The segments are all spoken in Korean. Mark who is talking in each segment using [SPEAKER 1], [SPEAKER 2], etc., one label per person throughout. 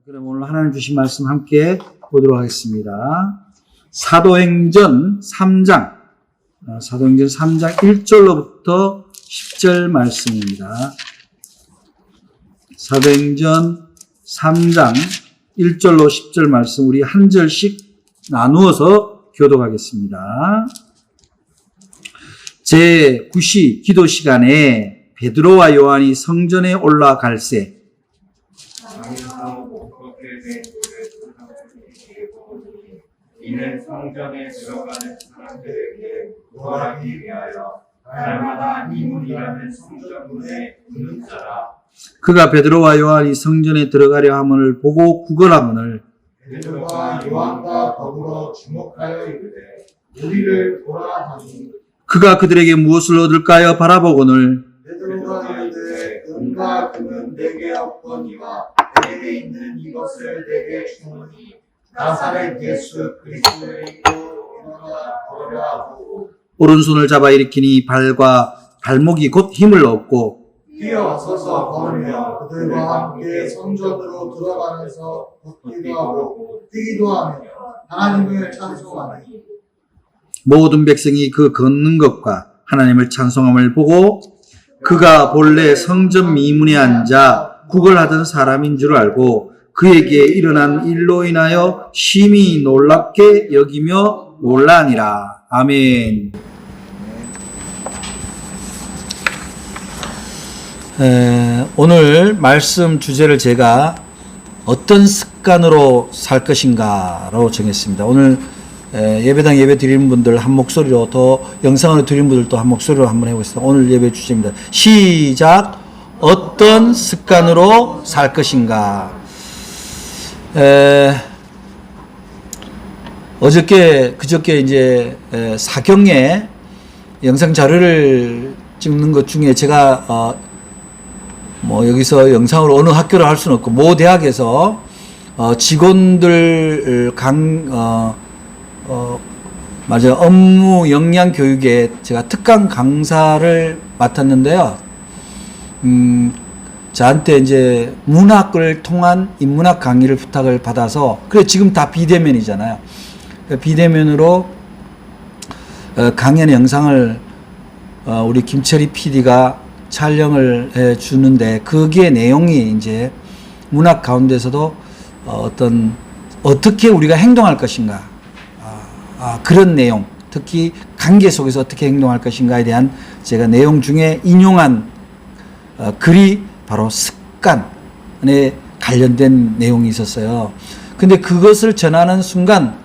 [SPEAKER 1] 그럼 오늘 하나님 주신 말씀 함께 보도록 하겠습니다. 사도행전 3장 1절로부터 10절 말씀입니다. 사도행전 3장 1절로 10절 말씀 우리 한 절씩 나누어서 교독하겠습니다. 제9시 기도 시간에 베드로와 요한이 성전에 올라갈새
[SPEAKER 2] 이는 성전에 들어가는 사람들에게 구하기 위하여 날마다 이문이라는 성전문에 붙는 자라.
[SPEAKER 1] 그가 베드로와 요한이 성전에 들어가려 함을 보고 구걸하거늘
[SPEAKER 2] 베드로와 요한과 더불어 주목하여 이르되 우리를 보라 하니
[SPEAKER 1] 그가 그들에게 무엇을 얻을까요 바라보거늘
[SPEAKER 2] 베드로가 이르되 은과 금은 내게 없거니와 내게 있는 이것을 내게 주노니 나사렛 예수 그리스도의 일어나 걸으라 하고
[SPEAKER 1] 오른손을 잡아 일으키니 발과 발목이 곧 힘을 얻고
[SPEAKER 2] 뛰어서서 걸으며 그들과 함께 성전으로 들어가면서 걷기도 하고 뛰기도 하며 하나님을 찬송하니
[SPEAKER 1] 모든 백성이 그 걷는 것과 하나님을 찬송함을 보고 그가 본래 성전 미문에 앉아 구걸하던 사람인 줄 알고 그에게 일어난 일로 인하여 심히 놀랍게 여기며 놀라니라. 아멘. 오늘 말씀 주제를 제가 어떤 습관으로 살 것인가로 정했습니다. 오늘 예배당 예배 드리는 분들 한 목소리로 또 영상으로 드리는 분들도 한 목소리로 한번 해보겠습니다. 오늘 예배 주제입니다. 시작. 어떤 습관으로 살 것인가. 그저께 이제 사경에 영상 자료를 찍는 것 중에 제가 여기서 영상으로 어느 학교를 할 수는 없고 모 대학에서 직원들 업무 역량 교육에 제가 특강 강사를 맡았는데요. 저한테 이제 문학을 통한 인문학 강의를 부탁을 받아서, 그래 지금 다 비대면이잖아요. 비대면으로 강연 영상을 우리 김철희 PD가 촬영을 해 주는데, 거기에 내용이 이제 문학 가운데서도 어떻게 우리가 행동할 것인가, 그런 내용, 특히 관계 속에서 어떻게 행동할 것인가에 대한 제가 내용 중에 인용한 글이 바로 습관에 관련된 내용이 있었어요. 근데 그것을 전하는 순간,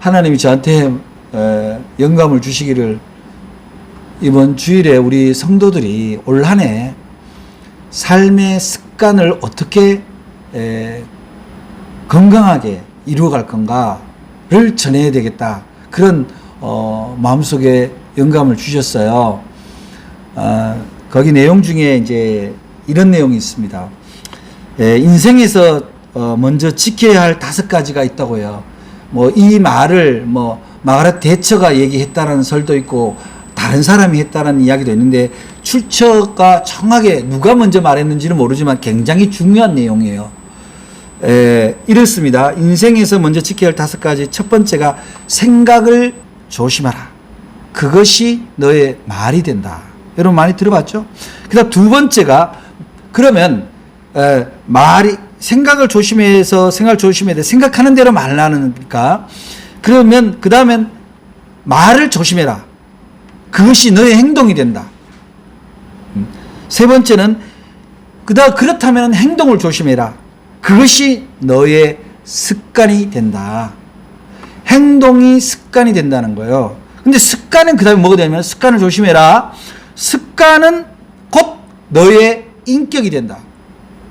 [SPEAKER 1] 하나님이 저한테 영감을 주시기를, 이번 주일에 우리 성도들이 올 한 해 삶의 습관을 어떻게 건강하게 이루어갈 건가를 전해야 되겠다, 그런 마음속에 영감을 주셨어요. 거기 내용 중에 이제 이런 내용이 있습니다. 인생에서 먼저 지켜야 할 5가지가 있다고요. 이 말을 마가렛 대처가 얘기했다는 설도 있고 다른 사람이 했다는 이야기도 있는데, 출처가 정확하게 누가 먼저 말했는지는 모르지만 굉장히 중요한 내용이에요. 이렇습니다. 인생에서 먼저 지켜야 할 5가지. 첫 번째가 생각을 조심하라. 그것이 너의 말이 된다. 여러분 많이 들어봤죠? 그 다음 두 번째가, 그러면 생각을 조심해야 돼. 생각하는 대로 말하니까. 그러면 그 다음엔 말을 조심해라. 그것이 너의 행동이 된다. 세 번째는 그렇다면 행동을 조심해라. 그것이 너의 습관이 된다. 행동이 습관이 된다는 거예요. 근데 습관은 그 다음에 뭐가 되냐면, 습관을 조심해라. 습관은 곧 너의 인격이 된다.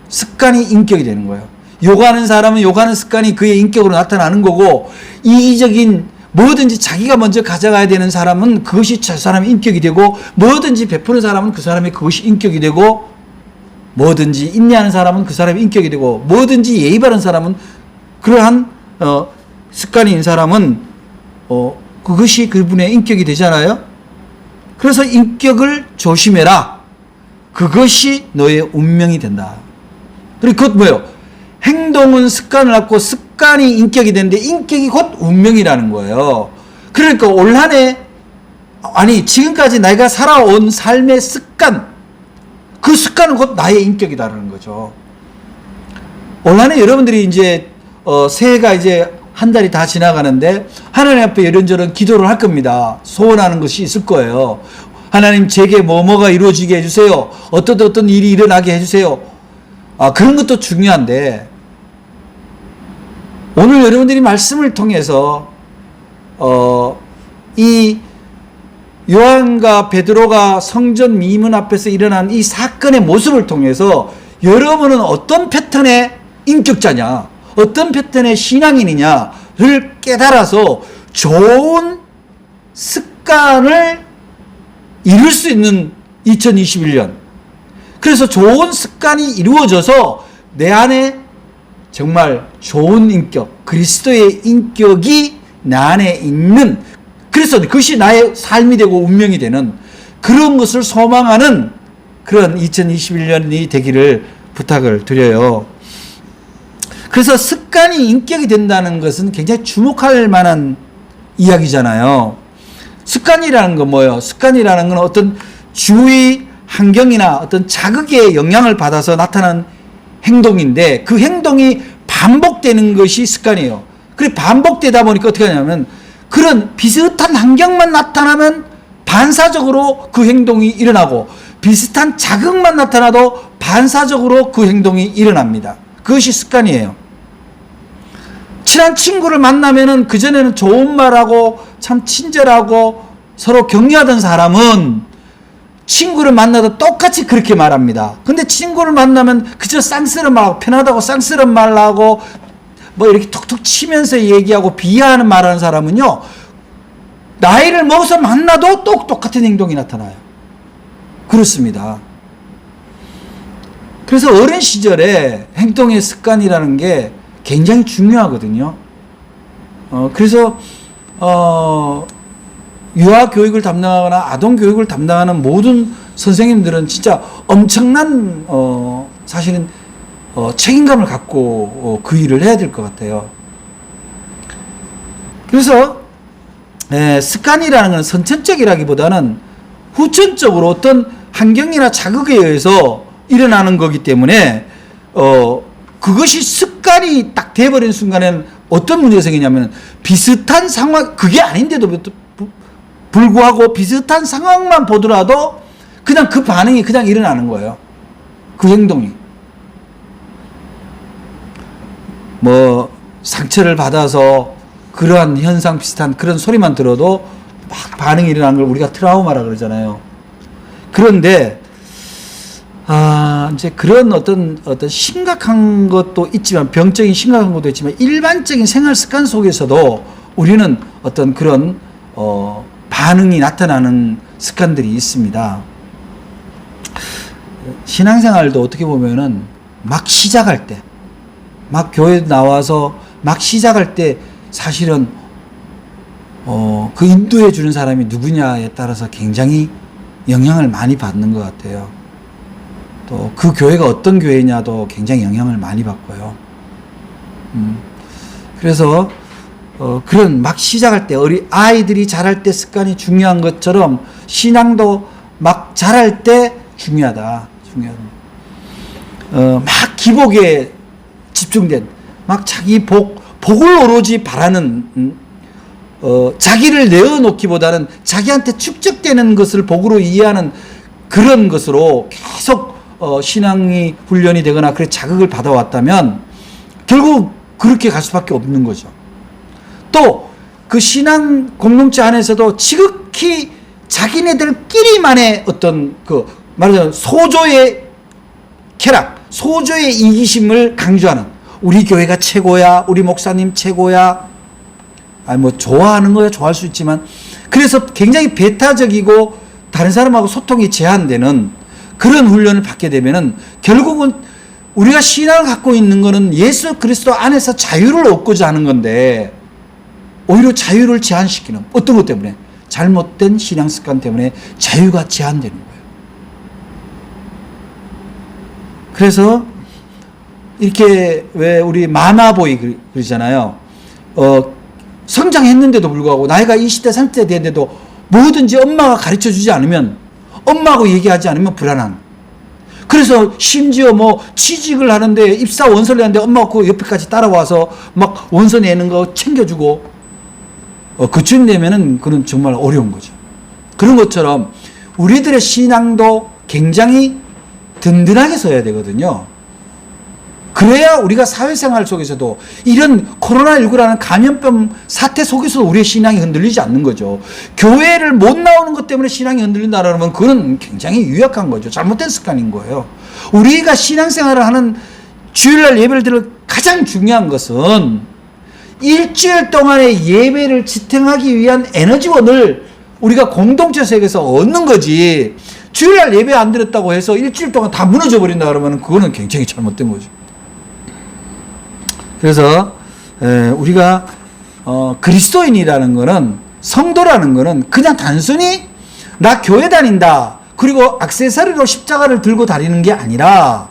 [SPEAKER 1] 습관이 인격이 되는 거예요. 요구하는 사람은 요구하는 습관이 그의 인격으로 나타나는 거고, 이기적인 뭐든지 자기가 먼저 가져가야 되는 사람은 그것이 저 사람의 인격이 되고, 뭐든지 베푸는 사람은 그 사람의 그것이 인격이 되고, 뭐든지 인내하는 사람은 그 사람의 인격이 되고, 뭐든지 예의 바른 사람은, 그러한 습관인 사람은 그것이 그분의 인격이 되잖아요. 그래서 인격을 조심해라. 그것이 너의 운명이 된다. 그리고 그것 뭐예요? 행동은 습관을 갖고 습관이 인격이 되는데 인격이 곧 운명이라는 거예요. 그러니까 올 한 해 아니 지금까지 내가 살아온 삶의 습관, 그 습관은 곧 나의 인격이다라는 거죠. 올 한 해 여러분들이 이제 새해가 이제 한 달이 다 지나가는데 하나님 앞에 이런저런 기도를 할 겁니다. 소원하는 것이 있을 거예요. 하나님 제게 뭐뭐가 이루어지게 해주세요. 어떤 일이 일어나게 해주세요. 그런 것도 중요한데 오늘 여러분들이 말씀을 통해서 이 요한과 베드로가 성전 미문 앞에서 일어난 이 사건의 모습을 통해서 여러분은 어떤 패턴의 인격자냐, 어떤 패턴의 신앙인이냐를 깨달아서 좋은 습관을 이룰 수 있는 2021년. 그래서 좋은 습관이 이루어져서 내 안에 정말 좋은 인격, 그리스도의 인격이 내 안에 있는, 그래서 그것이 나의 삶이 되고 운명이 되는 그런 것을 소망하는 그런 2021년이 되기를 부탁을 드려요. 그래서 습관이 인격이 된다는 것은 굉장히 주목할 만한 이야기잖아요. 습관이라는 건 뭐예요? 습관이라는 건 어떤 주위 환경이나 어떤 자극에 영향을 받아서 나타나는 행동인데 그 행동이 반복되는 것이 습관이에요. 그래 반복되다 보니까 어떻게 하냐면 그런 비슷한 환경만 나타나면 반사적으로 그 행동이 일어나고 비슷한 자극만 나타나도 반사적으로 그 행동이 일어납니다. 그것이 습관이에요. 친한 친구를 만나면은 그전에는 좋은 말하고 참 친절하고 서로 격려하던 사람은 친구를 만나도 똑같이 그렇게 말합니다. 근데 친구를 만나면 그저 쌍스런 말하고 편하다고 쌍스런 말하고 뭐 이렇게 툭툭 치면서 얘기하고 비하하는 말하는 사람은요, 나이를 먹어서 만나도 똑같은 행동이 나타나요. 그렇습니다. 그래서 어린 시절에 행동의 습관이라는 게 굉장히 중요하거든요. 그래서 유아 교육을 담당하거나 아동 교육을 담당하는 모든 선생님들은 진짜 엄청난 사실은 책임감을 갖고 그 일을 해야 될 것 같아요. 그래서 습관이라는 건 선천적이라기보다는 후천적으로 어떤 환경이나 자극에 의해서 일어나는 거기 때문에 그것이 습관이 딱 돼버린 순간에는 어떤 문제가 생기냐면 비슷한 상황, 그게 아닌데도 불구하고 비슷한 상황만 보더라도 그냥 그 반응이 그냥 일어나는 거예요. 그 행동이. 뭐 상처를 받아서 그러한 현상 비슷한 그런 소리만 들어도 막 반응이 일어나는 걸 우리가 트라우마라 그러잖아요. 그런데 이제 그런 어떤 심각한 것도 있지만 병적인 심각한 것도 있지만 일반적인 생활 습관 속에서도 우리는 어떤 그런 반응이 나타나는 습관들이 있습니다. 신앙생활도 어떻게 보면은 막 시작할 때, 막 교회 나와서 막 시작할 때 사실은 그 인도해 주는 사람이 누구냐에 따라서 굉장히 영향을 많이 받는 것 같아요. 또 그 교회가 어떤 교회냐도 굉장히 영향을 많이 받고요. 그래서 그런 막 시작할 때 아이들이 자랄 때 습관이 중요한 것처럼 신앙도 막 자랄 때 중요하다. 막 기복에 집중된 막 자기 복을 오로지 바라는 자기를 내어놓기보다는 자기한테 축적되는 것을 복으로 이해하는 그런 것으로 계속 신앙이 훈련이 되거나 그렇게 자극을 받아왔다면 결국 그렇게 갈 수밖에 없는 거죠. 또 그 신앙 공동체 안에서도 지극히 자기네들끼리만의 어떤 말하자면 소조의 쾌락, 소조의 이기심을 강조하는 우리 교회가 최고야, 우리 목사님 최고야. 뭐 좋아하는 거야 좋아할 수 있지만 그래서 굉장히 배타적이고 다른 사람하고 소통이 제한되는 그런 훈련을 받게 되면은 결국은 우리가 신앙을 갖고 있는 거는 예수 그리스도 안에서 자유를 얻고자 하는 건데 오히려 자유를 제한시키는 어떤 것 때문에 잘못된 신앙 습관 때문에 자유가 제한되는 거예요. 그래서 이렇게 왜 우리 마마보이 그러잖아요. 성장했는데도 불구하고 나이가 20대 30대 됐는데도 뭐든지 엄마가 가르쳐 주지 않으면, 엄마하고 얘기하지 않으면 불안한. 그래서 심지어 뭐 취직을 하는데 입사 원서를 하는데 엄마가 그 옆에까지 따라와서 막 원서 내는 거 챙겨주고, 그쯤 되면은 그건 정말 어려운 거죠. 그런 것처럼 우리들의 신앙도 굉장히 든든하게 서야 되거든요. 그래야 우리가 사회생활 속에서도 이런 코로나19라는 감염병 사태 속에서도 우리의 신앙이 흔들리지 않는 거죠. 교회를 못 나오는 것 때문에 신앙이 흔들린다라면 그건 굉장히 유약한 거죠. 잘못된 습관인 거예요. 우리가 신앙생활을 하는 주일날 예배를 드릴 가장 중요한 것은 일주일 동안의 예배를 지탱하기 위한 에너지원을 우리가 공동체 속에서 얻는 거지, 주일날 예배 안 드렸다고 해서 일주일 동안 다 무너져 버린다 그러면 그거는 굉장히 잘못된 거죠. 그래서 우리가 그리스도인이라는 거는, 성도라는 거는 그냥 단순히 나 교회 다닌다 그리고 액세서리로 십자가를 들고 다니는 게 아니라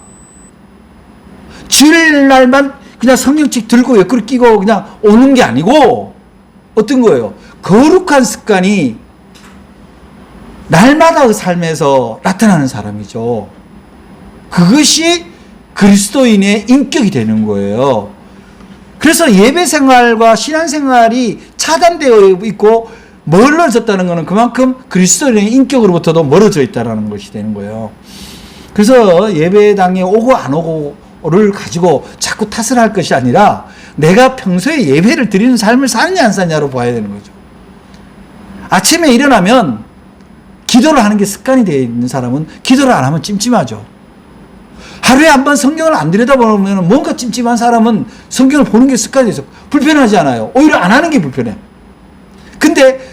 [SPEAKER 1] 주일날만 그냥 성경책 들고 옆구리 끼고 그냥 오는 게 아니고 어떤 거예요? 거룩한 습관이 날마다의 삶에서 나타나는 사람이죠. 그것이 그리스도인의 인격이 되는 거예요. 그래서 예배 생활과 신앙 생활이 차단되어 있고 멀어졌다는 것은 그만큼 그리스도인의 인격으로부터도 멀어져 있다는 것이 되는 거예요. 그래서 예배당에 오고 안 오고를 가지고 자꾸 탓을 할 것이 아니라 내가 평소에 예배를 드리는 삶을 사느냐 안 사느냐로 봐야 되는 거죠. 아침에 일어나면 기도를 하는 게 습관이 되어 있는 사람은 기도를 안 하면 찜찜하죠. 하루에 한 번 성경을 안 들여다보면 뭔가 찜찜한 사람은 성경을 보는 게 습관이 돼서 불편하지 않아요. 오히려 안 하는 게 불편해. 근데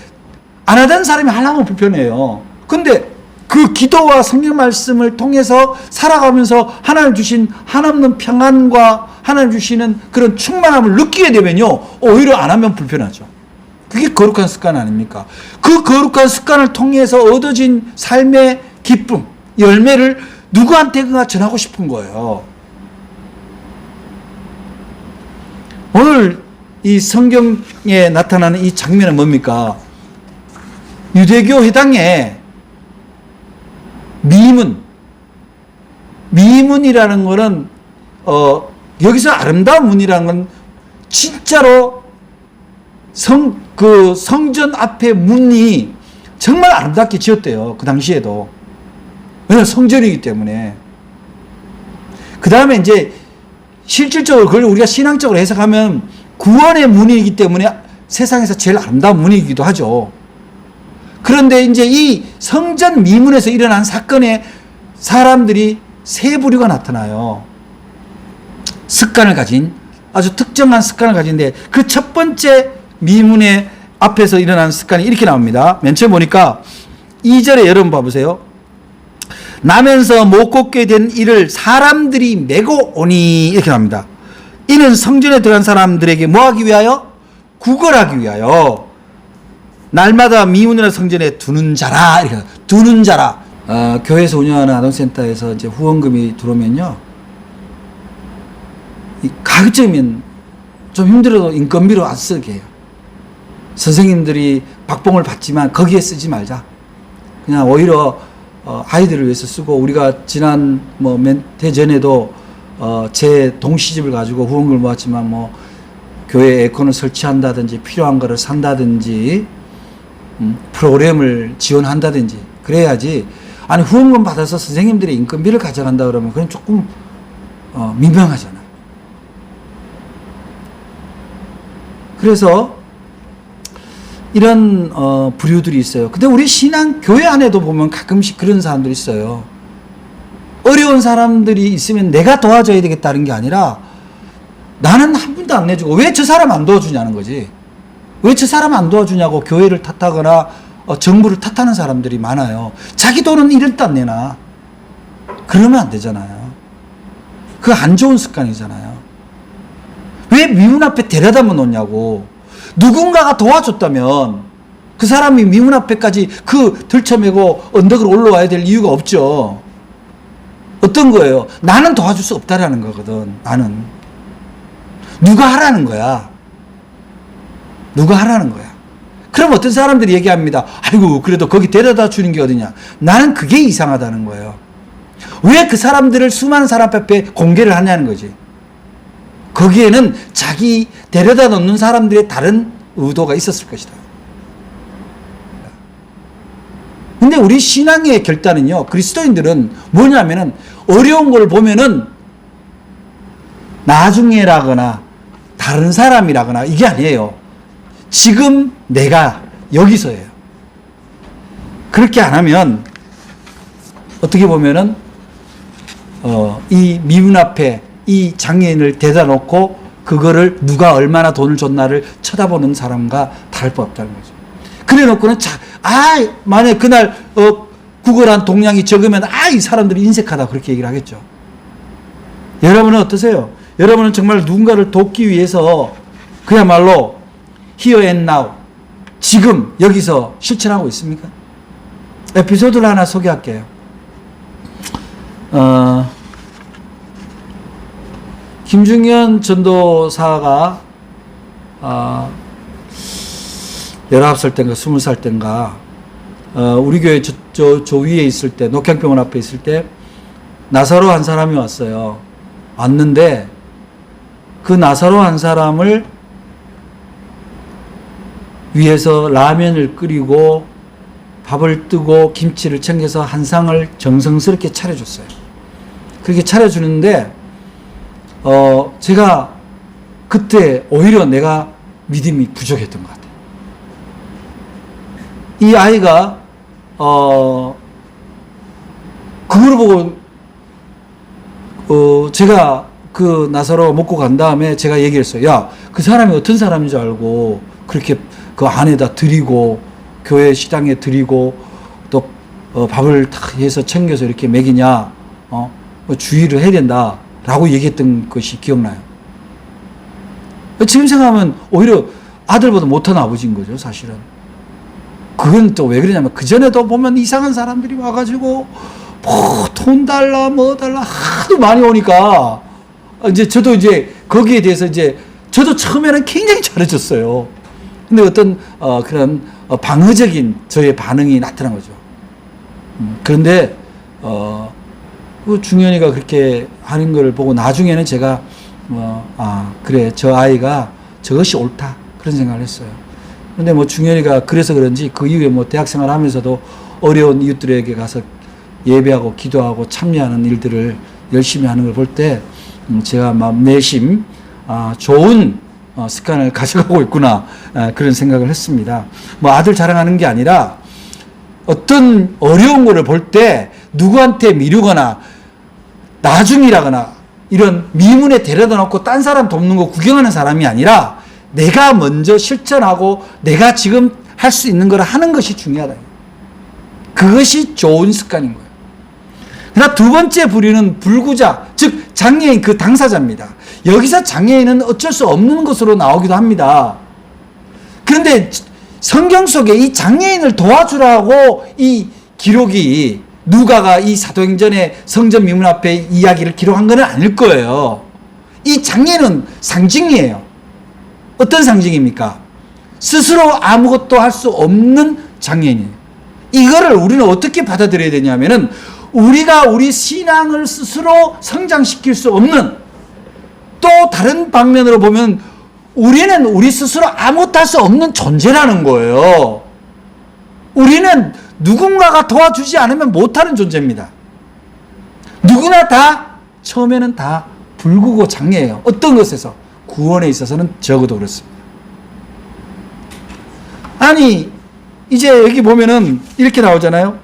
[SPEAKER 1] 안 하던 사람이 하려면 불편해요. 근데 그 기도와 성경 말씀을 통해서 살아가면서 하나님 주신 한없는 평안과 하나님 주시는 그런 충만함을 느끼게 되면요, 오히려 안 하면 불편하죠. 그게 거룩한 습관 아닙니까? 그 거룩한 습관을 통해서 얻어진 삶의 기쁨, 열매를 누구한테나 전하고 싶은 거예요. 오늘 이 성경에 나타나는 이 장면은 뭡니까? 유대교 회당에 미문이라는 거는 여기서 아름다운 문이라는 건 진짜로 성전 앞에 문이 정말 아름답게 지었대요. 그 당시에도. 왜냐하면 성전이기 때문에. 그 다음에 이제 실질적으로 그걸 우리가 신앙적으로 해석하면 구원의 문이기 때문에 세상에서 제일 아름다운 문이기도 하죠. 그런데 이제 이 성전 미문에서 일어난 사건에 사람들이 세 부류가 나타나요. 습관을 가진, 아주 특정한 습관을 가진데 그 첫 번째 미문의 앞에서 일어난 습관이 이렇게 나옵니다. 맨 처음 보니까 2절에 여러분 봐보세요. 나면서 못 걷게 된 이를 사람들이 메고 오니, 이렇게 나옵니다. 이는 성전에 들어간 사람들에게 뭐 하기 위하여? 구걸하기 위하여 날마다 미문이나 성전에 두는 자라, 이렇게 두는 자라. 교회에서 운영하는 아동센터에서 이제 후원금이 들어오면요, 가급적이면 좀 힘들어도 인건비로 안 쓰게 해요. 선생님들이 박봉을 받지만 거기에 쓰지 말자. 그냥 오히려 아이들을 위해서 쓰고, 우리가 지난 몇 해 전에도 제 동시집을 가지고 후원금을 모았지만 교회 에어컨을 설치한다든지 필요한 거를 산다든지 프로그램을 지원한다든지 그래야지. 아니 후원금 받아서 선생님들의 인건비를 가져간다 그러면 그건 조금 민망하잖아. 그래서 이런 부류들이 있어요. 근데 우리 신앙 교회 안에도 보면 가끔씩 그런 사람들이 있어요. 어려운 사람들이 있으면 내가 도와줘야 되겠다는 게 아니라 나는 한 푼도 안 내주고 왜 저 사람 안 도와주냐는 거지. 왜 저 사람 안 도와주냐고 교회를 탓하거나 정부를 탓하는 사람들이 많아요. 자기 돈은 1원도 안 내나. 그러면 안 되잖아요. 그거 안 좋은 습관이잖아요. 왜 미문 앞에 데려다 놓냐고. 누군가가 도와줬다면 그 사람이 미문 앞에까지 그 들쳐매고 언덕을 올라와야 될 이유가 없죠. 어떤 거예요? 나는 도와줄 수 없다라는 거거든. 나는. 누가 하라는 거야. 누가 하라는 거야. 그럼 어떤 사람들이 얘기합니다. 아이고 그래도 거기 데려다 주는 게 어디냐. 나는 그게 이상하다는 거예요. 왜 그 사람들을 수많은 사람 앞에 공개를 하냐는 거지. 거기에는 자기 데려다 놓는 사람들의 다른 의도가 있었을 것이다. 근데 우리 신앙의 결단은요, 그리스도인들은 뭐냐면은 어려운 걸 보면은 나중에라거나 다른 사람이라거나 이게 아니에요. 지금 내가 여기서예요. 그렇게 안 하면 어떻게 보면은 이 미문 앞에 이 장애인을 대다 놓고 그거를 누가 얼마나 돈을 줬나를 쳐다보는 사람과 다를 바 없다는 거죠. 그래 놓고는 만약 그날 구걸한 동량이 적으면 이 사람들이 인색하다 그렇게 얘기를 하겠죠. 여러분은 어떠세요? 여러분은 정말 누군가를 돕기 위해서 그야말로 here and now 지금 여기서 실천하고 있습니까? 에피소드를 하나 소개할게요. 김중현 전도사가 19살 때인가 20살 때인가 우리 교회 저 위에 있을 때 녹향병원 앞에 있을 때 나사로 한 사람이 왔어요. 왔는데 그 나사로 한 사람을 위에서 라면을 끓이고 밥을 뜨고 김치를 챙겨서 한 상을 정성스럽게 차려줬어요. 그렇게 차려주는데 제가 그때 오히려 내가 믿음이 부족했던 것 같아요. 이 아이가 그걸 보고 제가 그 나사로 먹고 간 다음에 제가 얘기했어요. 야, 그 사람이 어떤 사람인 줄 알고 그렇게 그 안에다 드리고 교회 식당에 드리고 또 밥을 탁 해서 챙겨서 이렇게 먹이냐, 주의를 해야 된다라고 얘기했던 것이 기억나요. 지금 생각하면 오히려 아들보다 못한 아버지인 거죠, 사실은. 그건 또 왜 그러냐면 그 전에도 보면 이상한 사람들이 와가지고 돈 달라 뭐 달라 하도 많이 오니까 이제 저도 이제 거기에 대해서 이제 저도 처음에는 굉장히 잘해줬어요. 근데 어떤 그런 방어적인 저의 반응이 나타난 거죠. 그런데 중현이가 그렇게 하는 걸 보고 나중에는 제가 그래 저 아이가 저것이 옳다 그런 생각을 했어요. 그런데 뭐 중현이가 그래서 그런지 그 이후에 뭐 대학생활 하면서도 어려운 이웃들에게 가서 예배하고 기도하고 참여하는 일들을 열심히 하는 걸 볼 때 제가 마음 내심 좋은 습관을 가져가고 있구나 그런 생각을 했습니다. 뭐 아들 자랑하는 게 아니라 어떤 어려운 거를 볼 때 누구한테 미루거나 나중이라거나 이런 미문에 데려다 놓고 딴 사람 돕는 거 구경하는 사람이 아니라 내가 먼저 실천하고 내가 지금 할 수 있는 걸 하는 것이 중요하다. 그것이 좋은 습관인 거예요. 그러나 두 번째 부류는 불구자, 즉 장애인 그 당사자입니다. 여기서 장애인은 어쩔 수 없는 것으로 나오기도 합니다. 그런데 성경 속에 이 장애인을 도와주라고 이 기록이 누가가 이 사도행전의 성전 미문 앞에 이야기를 기록한 건 아닐 거예요. 이 장애는 상징이에요. 어떤 상징입니까? 스스로 아무것도 할 수 없는 장애인이에요. 이거를 우리는 어떻게 받아들여야 되냐면은 우리가 우리 신앙을 스스로 성장시킬 수 없는, 또 다른 방면으로 보면 우리는 우리 스스로 아무것도 할 수 없는 존재라는 거예요. 우리는 누군가가 도와주지 않으면 못하는 존재입니다. 누구나 다 처음에는 다 불구고 장애예요. 어떤 것에서? 구원에 있어서는 적어도 그렇습니다. 아니 이제 여기 보면은 이렇게 나오잖아요.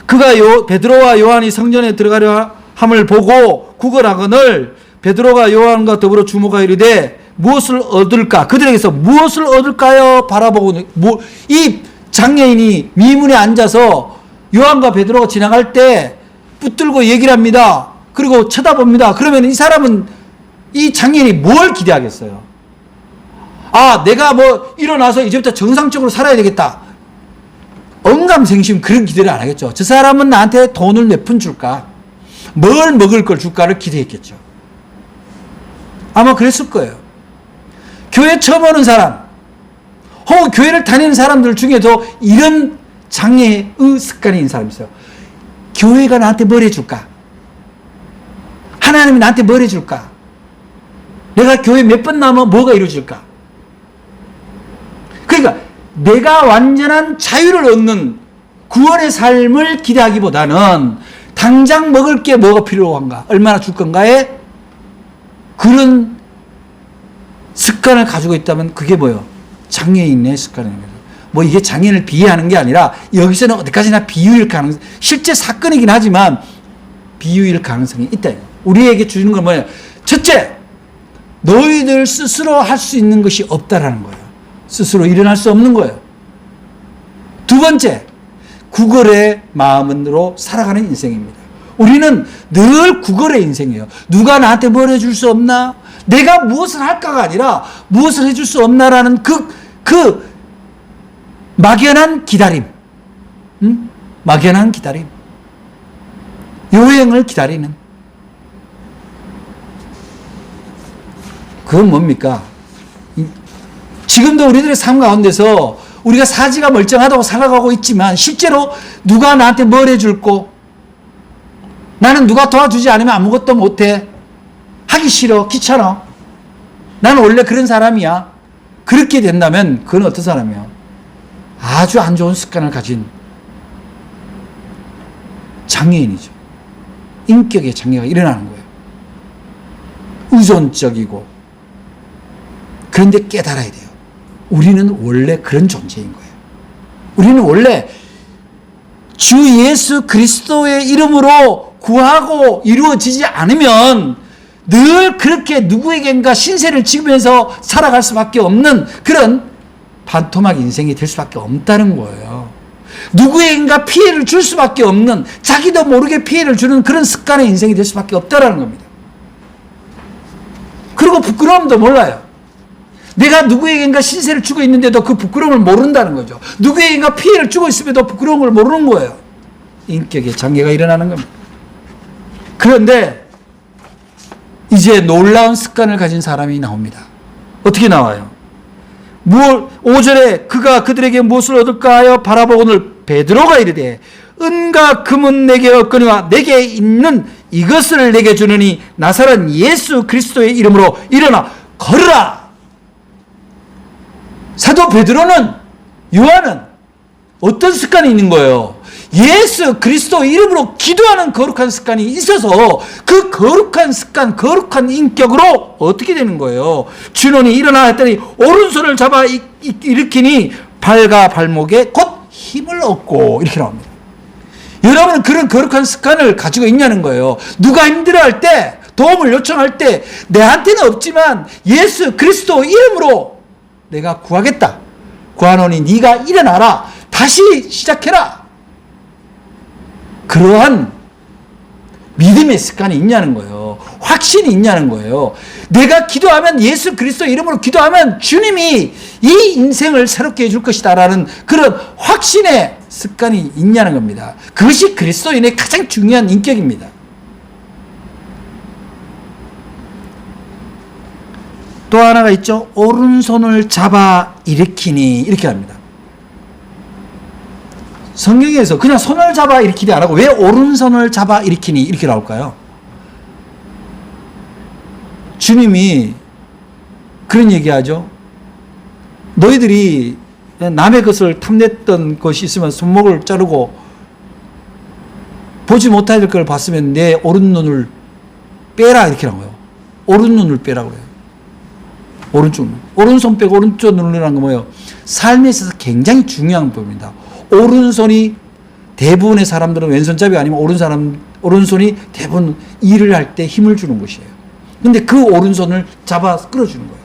[SPEAKER 1] 그가 베드로와 요한이 성전에 들어가려 함을 보고 구걸하거늘 베드로가 요한과 더불어 주모가 이르되 무엇을 얻을까? 그들에게서 무엇을 얻을까요? 바라보고 이 장애인이 미문에 앉아서 요한과 베드로가 지나갈 때 붙들고 얘기를 합니다. 그리고 쳐다봅니다. 그러면 이 사람은 이 장애인이 뭘 기대하겠어요? 아, 내가 뭐 일어나서 이제부터 정상적으로 살아야 되겠다. 언감생심 그런 기대를 안 하겠죠. 저 사람은 나한테 돈을 몇 푼 줄까? 뭘 먹을 걸 줄까를 기대했겠죠. 아마 그랬을 거예요. 교회 처음 오는 사람, 혹은 교회를 다니는 사람들 중에도 이런 장애의 습관이 있는 사람이 있어요. 교회가 나한테 뭘 해줄까? 하나님이 나한테 뭘 해줄까? 내가 교회 몇 번 나오면 뭐가 이루어질까? 그러니까 내가 완전한 자유를 얻는 구원의 삶을 기대하기보다는 당장 먹을 게 뭐가 필요한가? 얼마나 줄 건가에 그런 습관을 가지고 있다면 그게 뭐예요? 장애인의 습관입니다. 뭐 이게 장애인을 비유하는 게 아니라 여기서는 어디까지나 비유일 가능성, 실제 사건이긴 하지만 비유일 가능성이 있다. 우리에게 주는 건 뭐예요? 첫째, 너희들 스스로 할 수 있는 것이 없다라는 거예요. 스스로 일어날 수 없는 거예요. 두 번째, 구걸의 마음으로 살아가는 인생입니다. 우리는 늘 구걸의 인생이에요. 누가 나한테 뭘 해줄 수 없나? 내가 무엇을 할까가 아니라 무엇을 해줄 수 없나라는 그 막연한 기다림. 막연한 기다림. 요행을 기다리는. 그건 뭡니까? 지금도 우리들의 삶 가운데서 우리가 사지가 멀쩡하다고 살아가고 있지만 실제로 누가 나한테 뭘 해줄고 나는 누가 도와주지 않으면 아무것도 못해. 하기 싫어. 귀찮아. 나는 원래 그런 사람이야. 그렇게 된다면 그건 어떤 사람이야? 아주 안 좋은 습관을 가진 장애인이죠. 인격의 장애가 일어나는 거예요. 의존적이고. 그런데 깨달아야 돼요. 우리는 원래 그런 존재인 거예요. 우리는 원래 주 예수 그리스도의 이름으로 구하고 이루어지지 않으면 늘 그렇게 누구에겐가 신세를 지면서 살아갈 수밖에 없는 그런 반토막 인생이 될 수밖에 없다는 거예요. 누구에겐가 피해를 줄 수밖에 없는, 자기도 모르게 피해를 주는 그런 습관의 인생이 될 수밖에 없다는 겁니다. 그리고 부끄러움도 몰라요. 내가 누구에겐가 신세를 주고 있는데도 그 부끄러움을 모른다는 거죠. 누구에겐가 피해를 주고 있음에도 부끄러움을 모르는 거예요. 인격의 장애가 일어나는 겁니다. 그런데 이제 놀라운 습관을 가진 사람이 나옵니다. 어떻게 나와요? 5절에 그가 그들에게 무엇을 얻을까 하여 바라보고는 베드로가 이르되 은과 금은 내게 없거니와 내게 있는 이것을 내게 주느니 나사렛 예수 그리스도의 이름으로 일어나 걸으라. 사도 베드로는, 요한은 어떤 습관이 있는 거예요? 예수 그리스도 이름으로 기도하는 거룩한 습관이 있어서 그 거룩한 습관, 거룩한 인격으로 어떻게 되는 거예요? 준원이 일어나 했더니 오른손을 잡아 일으키니 발과 발목에 곧 힘을 얻고 이렇게 나옵니다. 여러분은 그런 거룩한 습관을 가지고 있냐는 거예요. 누가 힘들어할 때, 도움을 요청할 때 내한테는 없지만 예수 그리스도 이름으로 내가 구하겠다. 구하노니 네가 일어나라. 다시 시작해라. 그러한 믿음의 습관이 있냐는 거예요. 확신이 있냐는 거예요. 내가 기도하면 예수 그리스도 이름으로 기도하면 주님이 이 인생을 새롭게 해줄 것이다라는 그런 확신의 습관이 있냐는 겁니다. 그것이 그리스도인의 가장 중요한 인격입니다. 또 하나가 있죠. 오른손을 잡아 일으키니 이렇게 합니다. 성경에서 그냥 손을 잡아 일으키지 안 하고 왜 오른손을 잡아 일으키니 이렇게 나올까요? 주님이 그런 얘기하죠. 너희들이 남의 것을 탐냈던 것이 있으면 손목을 자르고 보지 못해야 될 걸 봤으면 내 오른눈을 빼라 이렇게 나와요. 오른눈을 빼라고 그래요. 오른손 빼고 오른쪽 눈이라는 건 뭐예요? 삶에 있어서 굉장히 중요한 부분입니다. 오른손이 대부분의 사람들은 왼손잡이 아니면 오른손이 대부분 일을 할 때 힘을 주는 것이에요. 근데 그 오른손을 잡아 끌어주는 거예요.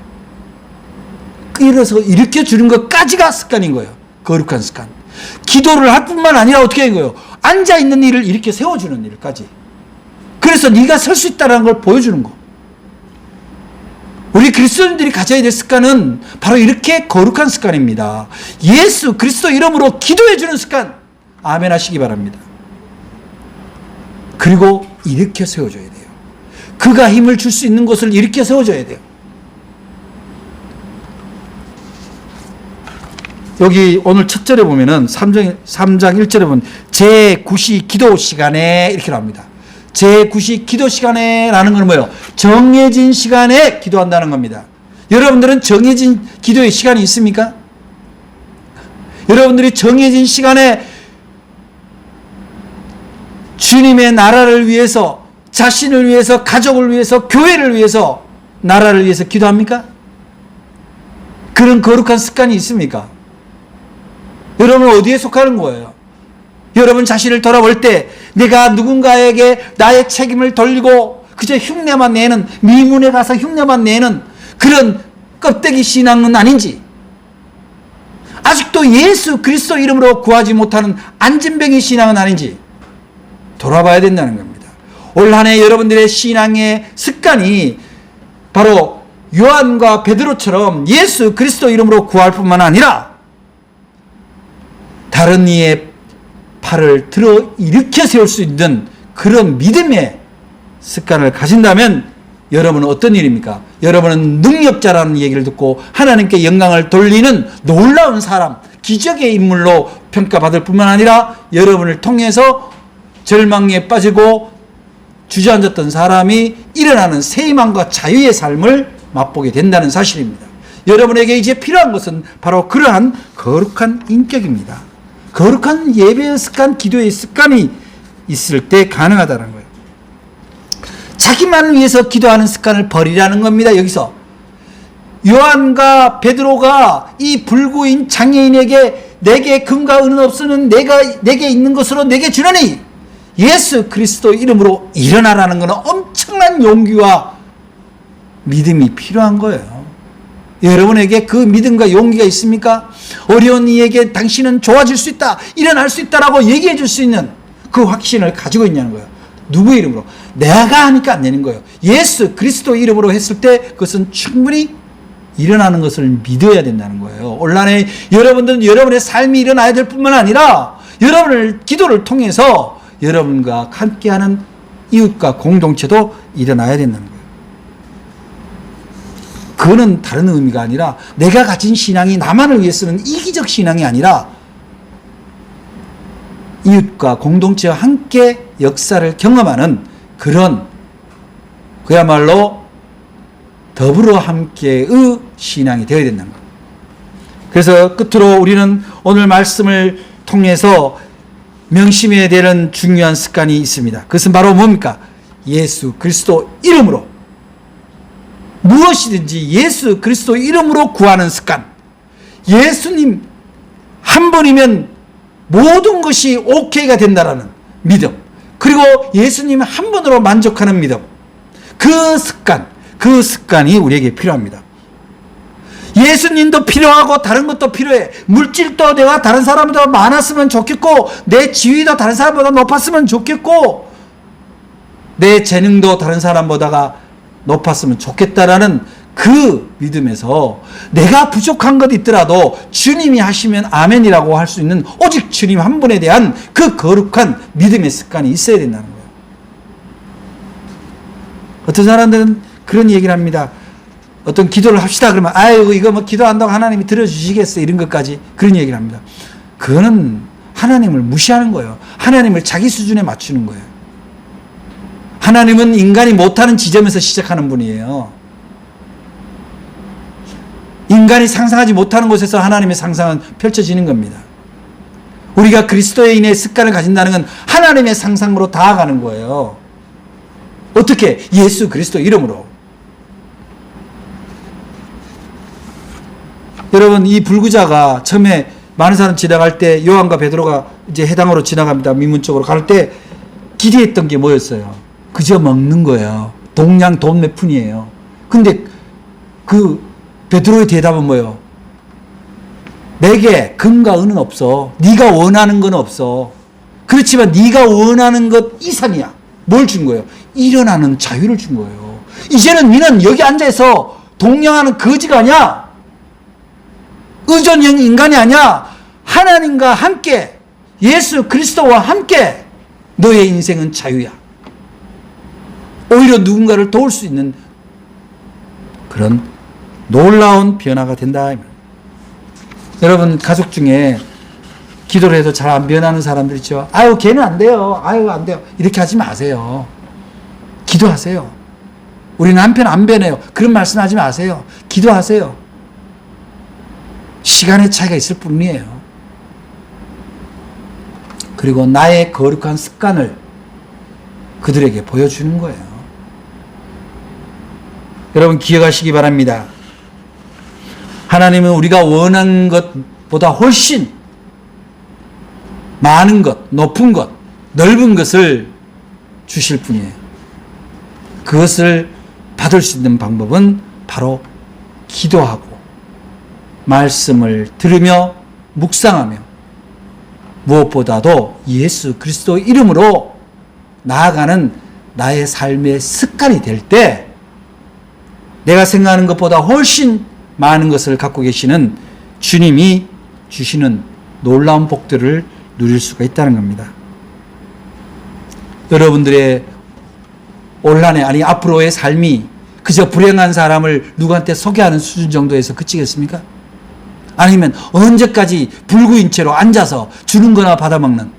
[SPEAKER 1] 끌어서 일으켜주는 것까지가 습관인 거예요. 거룩한 습관. 기도를 할 뿐만 아니라 어떻게 하는 거예요? 앉아있는 일을 이렇게 세워주는 일까지. 그래서 네가 설 수 있다는 걸 보여주는 거. 우리 그리스도인들이 가져야 될 습관은 바로 이렇게 거룩한 습관입니다. 예수 그리스도 이름으로 기도해 주는 습관. 아멘 하시기 바랍니다. 그리고 일으켜 세워줘야 돼요. 그가 힘을 줄 수 있는 곳을 일으켜 세워줘야 돼요. 여기 오늘 첫 절에 보면은 3장 1절에 보면 제9시 기도 시간에 이렇게 나옵니다. 제9시 기도 시간에 라는 건 뭐예요? 정해진 시간에 기도한다는 겁니다. 여러분들은 정해진 기도의 시간이 있습니까? 여러분들이 정해진 시간에 주님의 나라를 위해서, 자신을 위해서, 가족을 위해서, 교회를 위해서, 나라를 위해서 기도합니까? 그런 거룩한 습관이 있습니까? 여러분은 어디에 속하는 거예요? 여러분 자신을 돌아볼 때 내가 누군가에게 나의 책임을 돌리고 그저 흉내만 내는, 미문에 가서 흉내만 내는 그런 껍데기 신앙은 아닌지, 아직도 예수 그리스도 이름으로 구하지 못하는 안진뱅이 신앙은 아닌지 돌아봐야 된다는 겁니다. 올 한 해 여러분들의 신앙의 습관이 바로 요한과 베드로처럼 예수 그리스도 이름으로 구할 뿐만 아니라 다른 이의 팔을 들어 일으켜 세울 수 있는 그런 믿음의 습관을 가진다면 여러분은 어떤 일입니까? 여러분은 능력자라는 얘기를 듣고 하나님께 영광을 돌리는 놀라운 사람, 기적의 인물로 평가받을 뿐만 아니라 여러분을 통해서 절망에 빠지고 주저앉았던 사람이 일어나는 새 희망과 자유의 삶을 맛보게 된다는 사실입니다. 여러분에게 이제 필요한 것은 바로 그러한 거룩한 인격입니다. 거룩한 예배의 습관, 기도의 습관이 있을 때 가능하다는 거예요. 자기만을 위해서 기도하는 습관을 버리라는 겁니다. 여기서 요한과 베드로가 이 불구인 장애인에게 내게 금과 은은 없으는 내게 있는 것으로 내게 주노니 예수 그리스도 이름으로 일어나라는 것은 엄청난 용기와 믿음이 필요한 거예요. 여러분에게 그 믿음과 용기가 있습니까? 어려운 이에게 당신은 좋아질 수 있다, 일어날 수 있다라고 얘기해 줄 수 있는 그 확신을 가지고 있냐는 거예요. 누구의 이름으로? 내가 하니까 안 되는 거예요. 예수 그리스도 이름으로 했을 때 그것은 충분히 일어나는 것을 믿어야 된다는 거예요. 올 한 해 여러분들은 여러분의 삶이 일어나야 될 뿐만 아니라 여러분을 기도를 통해서 여러분과 함께하는 이웃과 공동체도 일어나야 된다는 거예요. 그거는 다른 의미가 아니라 내가 가진 신앙이 나만을 위해 쓰는 이기적 신앙이 아니라 이웃과 공동체와 함께 역사를 경험하는 그런 그야말로 더불어 함께의 신앙이 되어야 된다는 거예요. 그래서 끝으로 우리는 오늘 말씀을 통해서 명심해야 되는 중요한 습관이 있습니다. 그것은 바로 뭡니까? 예수 그리스도 이름으로 무엇이든지 예수 그리스도 이름으로 구하는 습관. 예수님 한 번이면 모든 것이 오케이가 된다라는 믿음. 그리고 예수님 한 번으로 만족하는 믿음. 그 습관이 우리에게 필요합니다. 예수님도 필요하고 다른 것도 필요해. 물질도 내가 다른 사람보다 많았으면 좋겠고, 내 지위도 다른 사람보다 높았으면 좋겠고, 내 재능도 다른 사람보다가 높았으면 좋겠다라는 그 믿음에서 내가 부족한 것 있더라도 주님이 하시면 아멘이라고 할 수 있는 오직 주님 한 분에 대한 그 거룩한 믿음의 습관이 있어야 된다는 거예요. 어떤 사람들은 그런 얘기를 합니다. 어떤 기도를 합시다 그러면 아이고 이거 뭐 기도한다고 하나님이 들어주시겠어 이런 것까지 그런 얘기를 합니다. 그거는 하나님을 무시하는 거예요. 하나님을 자기 수준에 맞추는 거예요. 하나님은 인간이 못하는 지점에서 시작하는 분이에요. 인간이 상상하지 못하는 곳에서 하나님의 상상은 펼쳐지는 겁니다. 우리가 그리스도인의 습관을 가진다는 건 하나님의 상상으로 다가가는 거예요. 어떻게? 예수 그리스도 이름으로. 여러분, 이 불구자가 처음에 많은 사람 지나갈 때 요한과 베드로가 이제 해당으로 지나갑니다. 민문 쪽으로 갈 때 기대했던 게 뭐였어요? 그저 먹는 거예요. 동양 돈 몇 푼이에요. 근데 그 베드로의 대답은 뭐예요? 내게 금과 은은 없어. 네가 원하는 건 없어. 그렇지만 네가 원하는 것 이상이야. 뭘 준 거예요? 일어나는 자유를 준 거예요. 이제는 너는 여기 앉아서 동령하는 거지가 아니야. 의존형 인간이 아니야. 하나님과 함께, 예수 그리스도와 함께 너의 인생은 자유야. 오히려 누군가를 도울 수 있는 그런 놀라운 변화가 된다. 여러분, 가족 중에 기도를 해도 잘 안 변하는 사람들 있죠. 아유, 걔는 안 돼요. 아유, 안 돼요. 이렇게 하지 마세요. 기도하세요. 우리 남편 안 변해요. 그런 말씀 하지 마세요. 기도하세요. 시간의 차이가 있을 뿐이에요. 그리고 나의 거룩한 습관을 그들에게 보여주는 거예요. 여러분, 기억하시기 바랍니다. 하나님은 우리가 원하는 것보다 훨씬 많은 것, 높은 것, 넓은 것을 주실 분이에요. 그것을 받을 수 있는 방법은 바로 기도하고 말씀을 들으며 묵상하며 무엇보다도 예수 그리스도 이름으로 나아가는 나의 삶의 습관이 될 때 내가 생각하는 것보다 훨씬 많은 것을 갖고 계시는 주님이 주시는 놀라운 복들을 누릴 수가 있다는 겁니다. 여러분들의 올한해 아니 앞으로의 삶이 그저 불행한 사람을 누구한테 소개하는 수준 정도에서 그치겠습니까? 아니면 언제까지 불구인 채로 앉아서 주는 거나 받아먹는,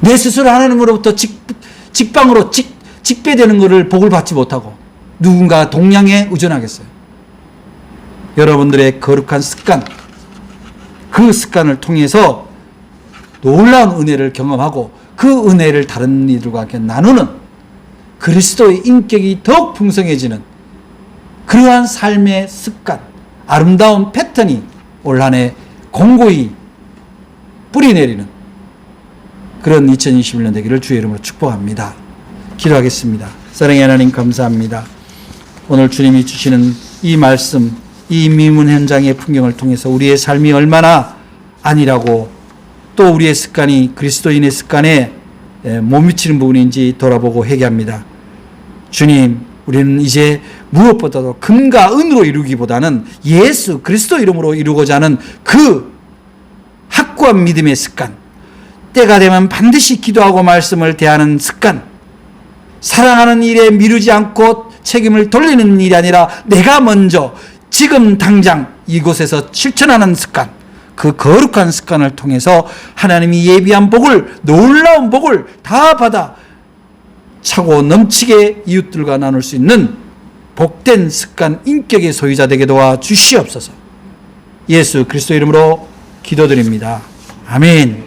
[SPEAKER 1] 내 스스로 하나님으로부터 직방으로 직배되는 것을 복을 받지 못하고 누군가 동량에 의존하겠어요? 여러분들의 거룩한 습관, 그 습관을 통해서 놀라운 은혜를 경험하고 그 은혜를 다른 이들과 함께 나누는 그리스도의 인격이 더욱 풍성해지는 그러한 삶의 습관, 아름다운 패턴이 올 한 해 공고히 뿌리내리는 그런 2021년 되기를 주의 이름으로 축복합니다. 기도하겠습니다. 사랑의 하나님, 감사합니다. 오늘 주님이 주시는 이 말씀, 이 미문 현장의 풍경을 통해서 우리의 삶이 얼마나 안일하고 또 우리의 습관이 그리스도인의 습관에 못 미치는 부분인지 돌아보고 회개합니다. 주님, 우리는 이제 무엇보다도 금과 은으로 이루기보다는 예수 그리스도 이름으로 이루고자 하는 그 확고한 믿음의 습관, 때가 되면 반드시 기도하고 말씀을 대하는 습관, 사랑하는 일에 미루지 않고 책임을 돌리는 일이 아니라 내가 먼저 지금 당장 이곳에서 실천하는 습관, 그 거룩한 습관을 통해서 하나님이 예비한 복을, 놀라운 복을 다 받아 차고 넘치게 이웃들과 나눌 수 있는 복된 습관, 인격의 소유자 되게 도와 주시옵소서. 예수 그리스도 이름으로 기도드립니다. 아멘.